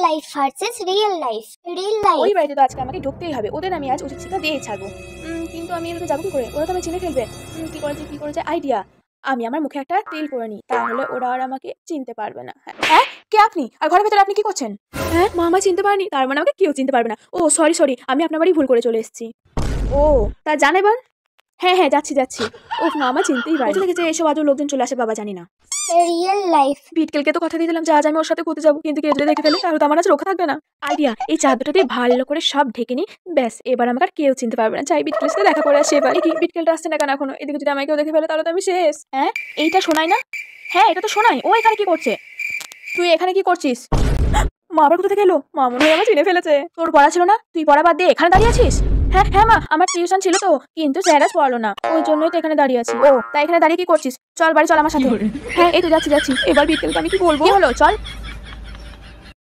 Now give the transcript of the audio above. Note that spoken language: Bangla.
Life versus real life. ওই বাড়িতে তো আজকে আমাকে ঢুকতেই হবে, ওদের আমি আজ উচিত শিক্ষা দিয়ে ছাড়বো। কিন্তু আমি এভাবে যাবো কি করে? ওরা তো আমি চিনে ফেলবে। কি করেছে আইডিয়া, আমি আমার মুখে একটা তেল করে নিই, তাহলে ওরা আর আমাকে চিনতে পারবে না। হ্যাঁ, কে আপনি? আর ঘরের ভেতরে আপনি কি করছেন? হ্যাঁ, মা আমায় চিনতে পারেনি, তার মানে আমাকে কেউ চিনতে পারবে না। ও সরি, আমি আপনার বাড়ি ভুল করে চলে এসেছি। ও তা জানেবার? হ্যাঁ যাচ্ছি। ও মা আমার চিনতেই পারে। কোথা থেকে যে এসব আজও লোকজন চলে আসে বাবা জানি না। Real life. বিটকেলকে তো কথা দিয়ে দিলাম যে আজ আমি ওর সাথে ঘুরতে যাবো, কিন্তু কেউ যদি দেখে ফেলে তাহলে তো আমার কাছে রক্ষা থাকবে না। আইডিয়া, এই চাদরটা দিয়ে ভালো করে সব ঢেকে নি, ব্যাস এবার আমাকে আর কেউ চিনতে পারবে না। চাই বিটকেলের সাথে দেখা করে আসি এবার। কি বিটকেলটা আসছে না কেন এখনো? এদিকে যদি আমাকে কেউ দেখে ফেলে তাহলে তো আমি শেষ। হ্যাঁ, এইটা শোনাই না? হ্যাঁ, এটা তো শোনাই। ও এখানে কি করছে? তুই এখানে কি করছিস? মা আবার কোথা থেকে এলো? মা মনে হয় আমার চিনে ফেলেছে। তোর পড়া ছিল না? তুই পড়া বাদ দিয়ে এখানে দাঁড়িয়ে আছিস? হ্যাঁ মা, আমার টিউশন ছিল তো, কিন্তু স্যার আজ পড়ালো না, ওই জন্যই তো এখানে দাঁড়িয়ে আছি। ও তাই এখানে দাঁড়িয়ে কি করছিস? চল বাড়ি চল আমার সাথে। হ্যাঁ এই তো যাচ্ছি। এবার বিকেলকে আমি কি বলবো? কি হলো? চল।